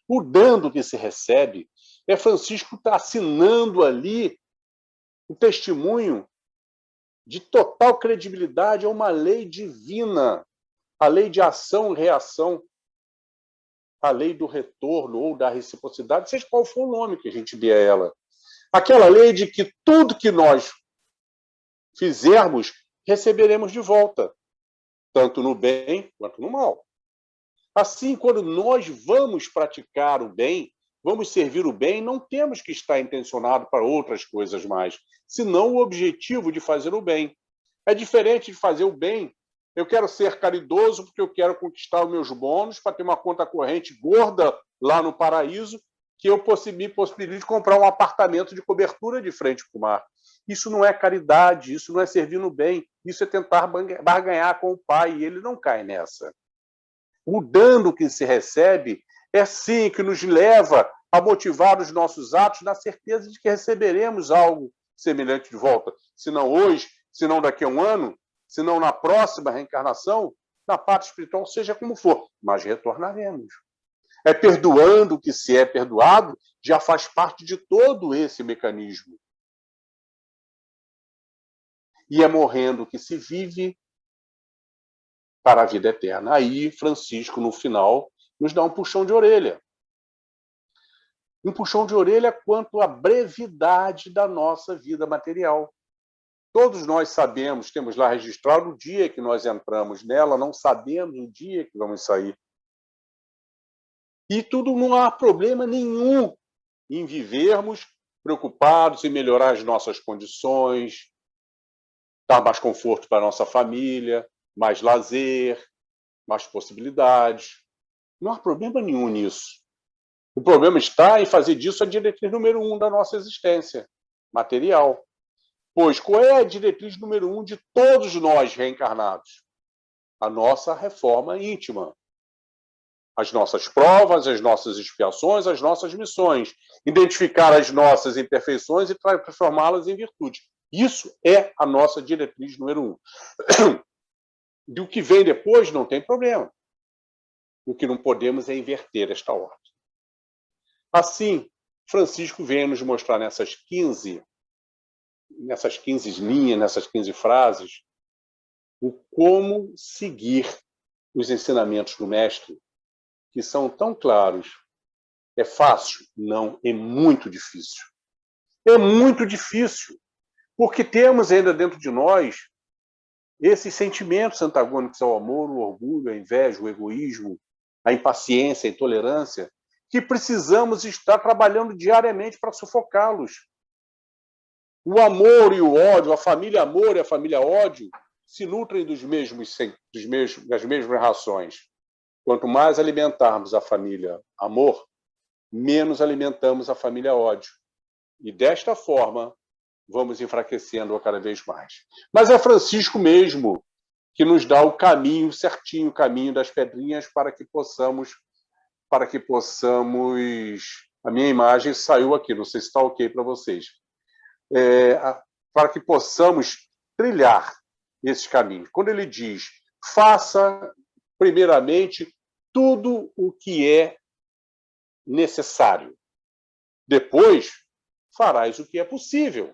O dando que se recebe, Francisco está assinando ali o testemunho de total credibilidade a uma lei divina, a lei de ação e reação, a lei do retorno ou da reciprocidade, seja qual for o nome que a gente dê a ela. Aquela lei de que tudo que nós fizermos, receberemos de volta, tanto no bem quanto no mal. Assim, quando nós vamos praticar o bem, vamos servir o bem, não temos que estar intencionado para outras coisas mais, senão o objetivo de fazer o bem. É diferente de fazer o bem. Eu quero ser caridoso porque eu quero conquistar os meus bônus para ter uma conta corrente gorda lá no paraíso, que eu me possibilite comprar um apartamento de cobertura de frente para o mar. Isso não é caridade, isso não é servir no bem, isso é tentar barganhar com o pai, e ele não cai nessa. O dano que se recebe é sim que nos leva a motivar os nossos atos na certeza de que receberemos algo semelhante de volta. Se não hoje, se não daqui a um ano, se não na próxima reencarnação, na parte espiritual, seja como for, mas retornaremos. É perdoando o que se é perdoado, já faz parte de todo esse mecanismo. E é morrendo que se vive para a vida eterna. Aí, Francisco, no final, nos dá um puxão de orelha. Um puxão de orelha quanto à brevidade da nossa vida material. Todos nós sabemos, temos lá registrado o dia que nós entramos nela, não sabemos o dia que vamos sair. E tudo não há problema nenhum em vivermos preocupados em melhorar as nossas condições, dar mais conforto para a nossa família, mais lazer, mais possibilidades. Não há problema nenhum nisso. O problema está em fazer disso a diretriz número 1 da nossa existência material. Pois qual é a diretriz número 1 de todos nós reencarnados? A nossa reforma íntima. As nossas provas, as nossas expiações, as nossas missões. Identificar as nossas imperfeições e transformá-las em virtude. Isso é a nossa diretriz número 1. Do que vem depois não tem problema. O que não podemos é inverter esta ordem. Assim, Francisco vem nos mostrar nessas 15 linhas, nessas 15 frases, o como seguir os ensinamentos do mestre, que são tão claros. É fácil? Não, é muito difícil. É muito difícil, porque temos ainda dentro de nós esses sentimentos antagônicos ao amor, o orgulho, a inveja, o egoísmo, a impaciência, a intolerância, que precisamos estar trabalhando diariamente para sufocá-los. O amor e o ódio, a família amor e a família ódio, se nutrem das mesmas rações. Quanto mais alimentarmos a família amor, menos alimentamos a família ódio. E desta forma, vamos enfraquecendo-a cada vez mais. Mas é Francisco mesmo que nos dá o caminho certinho, o caminho das pedrinhas para que possamos... A minha imagem saiu aqui, não sei se está ok para vocês. Para que possamos trilhar esses caminhos. Quando ele diz, faça primeiramente tudo o que é necessário. Depois, farás o que é possível.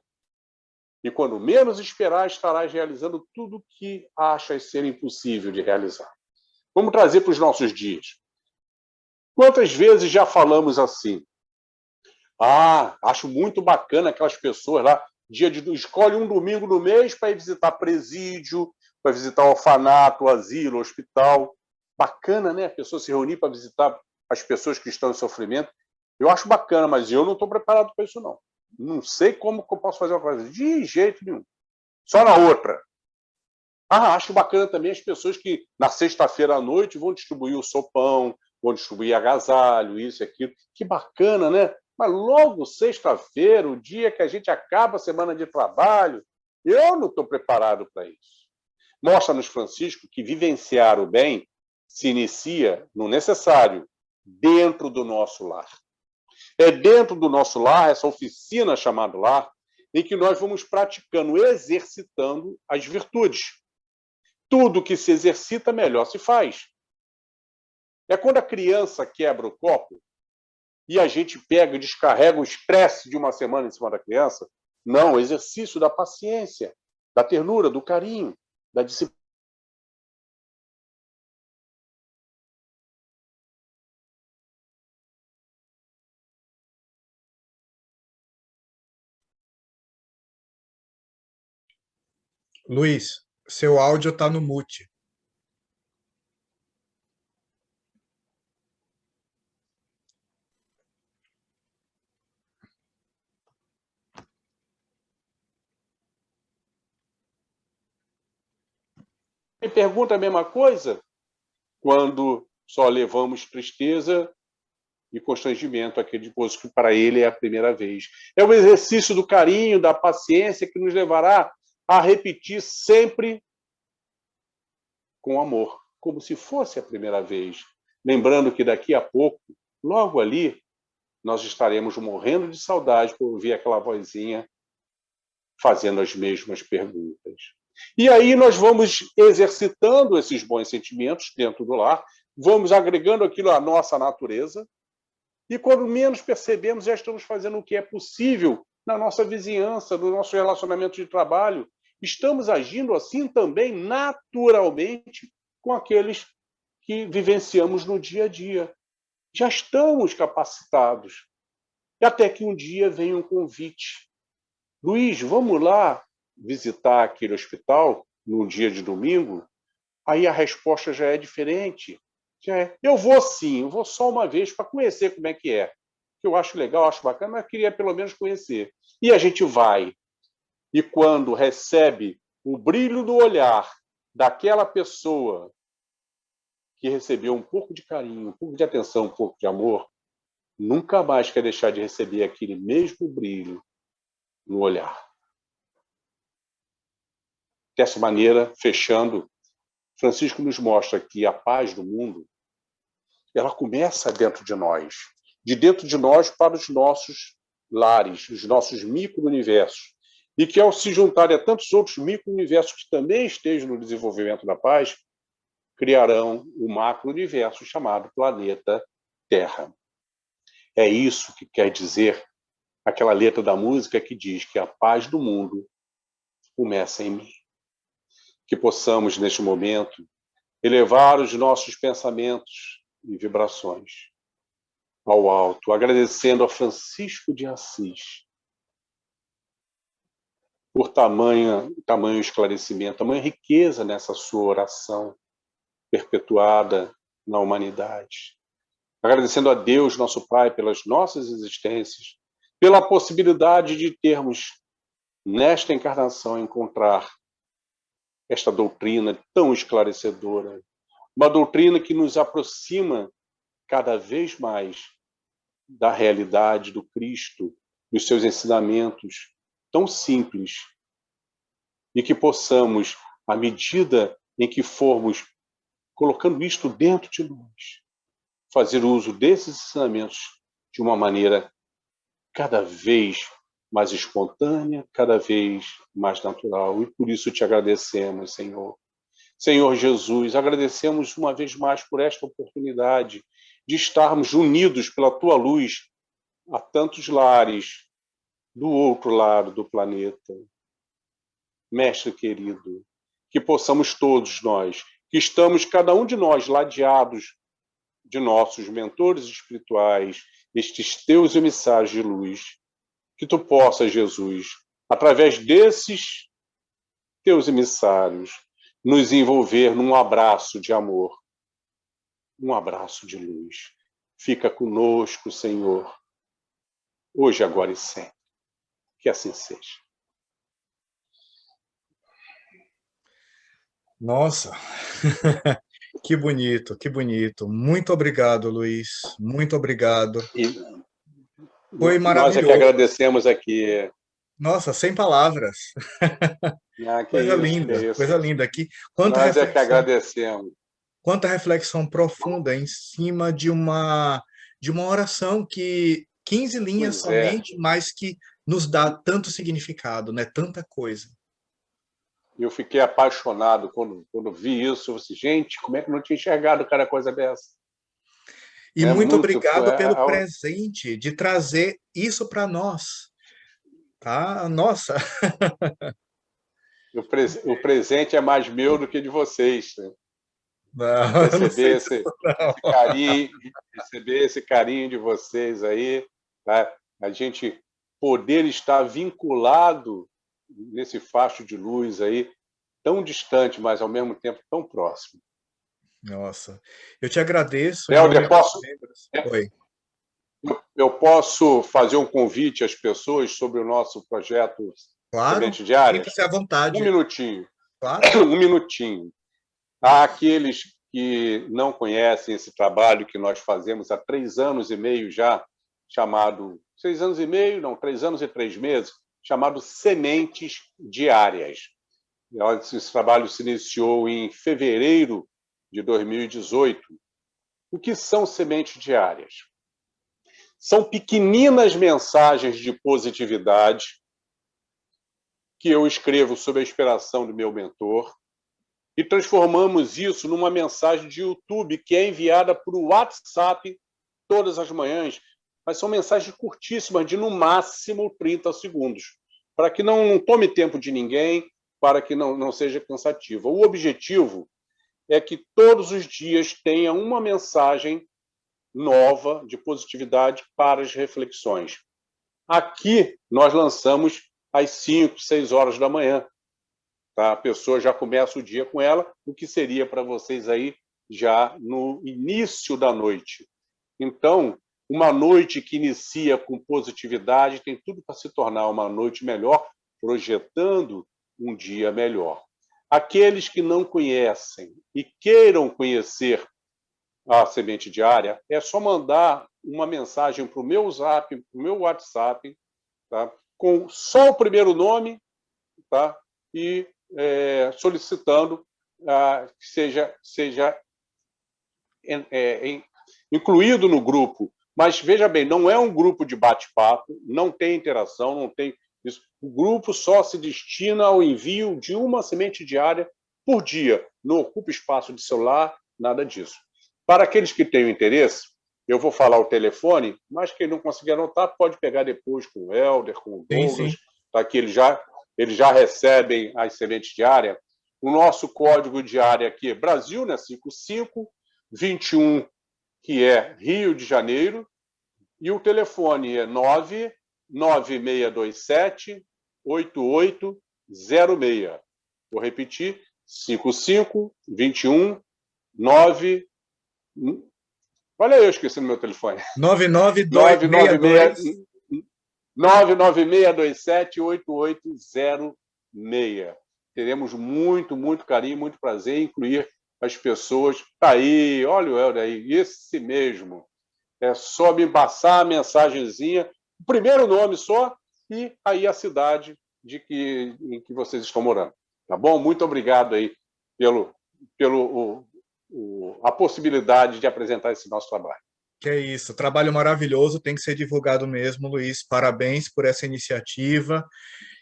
E quando menos esperar, estarás realizando tudo o que achas ser impossível de realizar. Vamos trazer para os nossos dias. Quantas vezes já falamos assim? Ah, acho muito bacana aquelas pessoas lá, escolhe um domingo no mês para ir visitar presídio, para visitar orfanato, asilo, hospital. Bacana, né? A pessoa se reunir para visitar as pessoas que estão em sofrimento. Eu acho bacana, mas eu não estou preparado para isso, não. Não sei como que eu posso fazer uma coisa. De jeito nenhum. Só na outra. Ah, acho bacana também as pessoas que na sexta-feira à noite vão distribuir o sopão, vão distribuir agasalho, isso e aquilo. Que bacana, né? Mas logo sexta-feira, o dia que a gente acaba a semana de trabalho, eu não estou preparado para isso. Mostra-nos, Francisco, que vivenciar o bem se inicia no necessário, dentro do nosso lar. É dentro do nosso lar, essa oficina chamada lar, em que nós vamos praticando, exercitando as virtudes. Tudo que se exercita, melhor se faz. É quando a criança quebra o copo e a gente pega e descarrega o estresse de uma semana em cima da criança. Não, exercício da paciência, da ternura, do carinho, da disciplina. Luiz, seu áudio está no mute. Me pergunta a mesma coisa quando só levamos tristeza e constrangimento àquele esposo que para ele é a primeira vez. É o exercício do carinho, da paciência que nos levará a repetir sempre com amor, como se fosse a primeira vez. Lembrando que daqui a pouco, logo ali, nós estaremos morrendo de saudade por ouvir aquela vozinha fazendo as mesmas perguntas. E aí nós vamos exercitando esses bons sentimentos dentro do lar, vamos agregando aquilo à nossa natureza, e quando menos percebemos, já estamos fazendo o que é possível na nossa vizinhança, no nosso relacionamento de trabalho. Estamos agindo assim também naturalmente com aqueles que vivenciamos no dia a dia. Já estamos capacitados. E até que um dia vem um convite. Luiz, vamos lá visitar aquele hospital no dia de domingo? Aí a resposta já é diferente. Já é, eu vou sim, eu vou só uma vez para conhecer como é que é. Que eu acho legal, acho bacana, mas queria pelo menos conhecer. E a gente vai. E quando recebe o brilho do olhar daquela pessoa que recebeu um pouco de carinho, um pouco de atenção, um pouco de amor, nunca mais quer deixar de receber aquele mesmo brilho no olhar. Dessa maneira, fechando, Francisco nos mostra que a paz do mundo ela começa dentro de nós, de dentro de nós para os nossos lares, os nossos micro-universos, e que ao se juntarem a tantos outros micro-universos que também estejam no desenvolvimento da paz, criarão o macro-universo chamado planeta Terra. É isso que quer dizer aquela letra da música que diz que a paz do mundo começa em mim. Que possamos, neste momento, elevar os nossos pensamentos e vibrações ao alto, agradecendo a Francisco de Assis por tamanho esclarecimento, tamanha riqueza nessa sua oração perpetuada na humanidade. Agradecendo a Deus, nosso Pai, pelas nossas existências, pela possibilidade de termos, nesta encarnação, encontrar esta doutrina tão esclarecedora, uma doutrina que nos aproxima cada vez mais da realidade do Cristo, dos seus ensinamentos tão simples, e que possamos, à medida em que formos colocando isto dentro de nós, fazer uso desses ensinamentos de uma maneira cada vez mais espontânea, cada vez mais natural. E por isso te agradecemos, Senhor. Senhor Jesus, agradecemos uma vez mais por esta oportunidade de estarmos unidos pela Tua luz a tantos lares do outro lado do planeta. mestre querido, que possamos todos nós, que estamos, cada um de nós, ladeados de nossos mentores espirituais, estes teus emissários de luz, que tu possas, Jesus, através desses teus emissários, nos envolver num abraço de amor, um abraço de luz. Fica conosco, Senhor, hoje, agora e sempre. Que assim seja. Nossa, que bonito, que bonito. Muito obrigado, Luiz. Muito obrigado. E Foi nós é que maravilhoso. agradecemos aqui. Nossa, sem palavras. Ah, que isso, que Coisa isso. linda aqui. Nós é que agradecemos. Quanta reflexão profunda em cima de uma oração que 15 linhas Pois é. somente, mas que nos dá tanto significado, né? Tanta coisa. Eu fiquei apaixonado quando vi isso. Eu disse, gente, como é que eu não tinha enxergado cada coisa dessa? E É muito muito. obrigado pelo presente de trazer isso para nós. Tá? Nossa, O presente é mais meu do que de vocês. Né? não, eu não sei disso, não. Receber esse carinho de vocês aí, tá? A gente poder estar vinculado nesse facho de luz aí, tão distante, mas ao mesmo tempo tão próximo. Nossa, eu te agradeço em nome Helder, dos membros. Oi. eu posso fazer um convite às pessoas sobre o nosso projeto Claro, Semente Diária? sinta-se à vontade. Um minutinho. Claro. Um minutinho. Há aqueles que não conhecem esse trabalho que nós fazemos há 3 anos e meio já, chamado 6 anos e meio, não, 3 anos e 3 meses, chamado Sementes Diárias. Esse trabalho se iniciou em fevereiro de 2018. O que são sementes diárias? São pequeninas mensagens de positividade que eu escrevo sob a inspiração do meu mentor e transformamos isso numa mensagem de YouTube que é enviada por WhatsApp todas as manhãs, mas são mensagens curtíssimas, de no máximo 30 segundos, para que não tome tempo de ninguém, para que não seja cansativa. O objetivo é que todos os dias tenha uma mensagem nova de positividade para as reflexões. Aqui nós lançamos às 5, 6 horas da manhã. Tá? A pessoa já começa o dia com ela, o que seria para vocês aí já no início da noite. Então, uma noite que inicia com positividade tem tudo para se tornar uma noite melhor, projetando um dia melhor. Aqueles que não conhecem e queiram conhecer a Semente Diária, é só mandar uma mensagem para o meu Zap, para o meu WhatsApp, tá? Com só o primeiro nome, tá? E solicitando que seja incluído no grupo. Mas, veja bem, não é um grupo de bate-papo, não tem interação, não tem isso. O grupo só se destina ao envio de uma semente diária por dia. Não ocupa espaço de celular, nada disso. Para aqueles que têm interesse, eu vou falar o telefone, mas quem não conseguir anotar pode pegar depois com o Helder, com o Douglas, Sim. tá? Que eles já recebem as sementes diárias. O nosso código de área aqui é Brasil, né? 5521, que é Rio de Janeiro, e o telefone é 99627-8806. Vou repetir, 5521 9. Olha eu esquecendo meu telefone. 99627-8806. Teremos muito, muito carinho, muito prazer em incluir as pessoas. Está aí, olha o Helder aí, esse mesmo. É só me passar a mensagenzinha, o primeiro nome só, e aí a cidade em que vocês estão morando. Tá bom? Muito obrigado aí a possibilidade de apresentar esse nosso trabalho. Que é isso, trabalho maravilhoso, tem que ser divulgado mesmo, Luiz. Parabéns por essa iniciativa.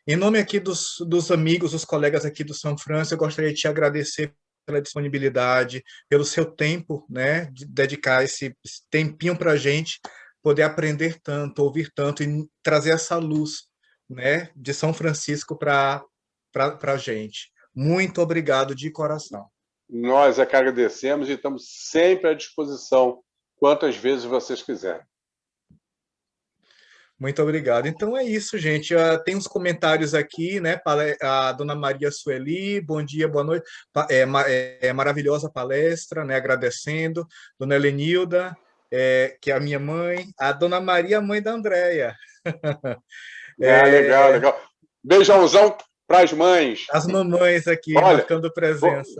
Em nome aqui dos amigos, dos colegas aqui do São Francisco, eu gostaria de te agradecer pela disponibilidade, pelo seu tempo, né, de dedicar esse tempinho para a gente poder aprender tanto, ouvir tanto e trazer essa luz, né, de São Francisco para para a gente. Muito obrigado de coração. Nós é que agradecemos e estamos sempre à disposição, quantas vezes vocês quiserem. Muito obrigado. Então é isso, gente. Tem uns comentários aqui, né? A dona Maria Sueli, bom dia, boa noite. Maravilhosa palestra, né? Agradecendo. Dona Helenilda, que é a minha mãe. A dona Maria, mãe da Andréia. Legal, legal. Beijãozão para as mães. As mamães aqui, Olha, marcando presença.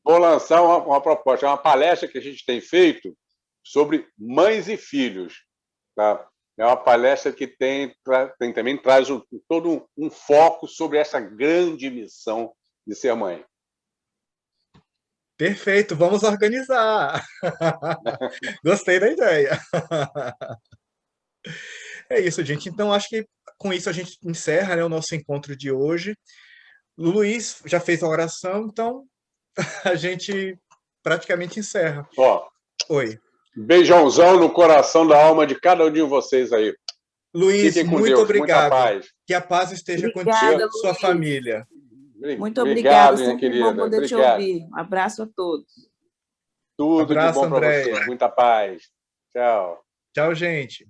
vou lançar uma proposta, é uma palestra que a gente tem feito sobre mães e filhos. Tá? É uma palestra que também traz todo um foco sobre essa grande missão de ser mãe. Perfeito, vamos organizar. Gostei da ideia. É isso, gente. Então, acho que com isso a gente encerra, né, o nosso encontro de hoje. O Luiz já fez a oração, então a gente praticamente encerra. Ó, Oi. beijãozão no coração da alma de cada um de vocês aí. Luiz, Fiquem com muito Deus, muita obrigado. paz. Que a paz esteja Obrigada, contigo, sua Luiz. família. Muito obrigada, minha sempre querida. bom poder te Obrigado. ouvir. Um abraço a todos. Tudo Abraço, de bom para Andréia. vocês. Muita paz. Tchau. Tchau, gente.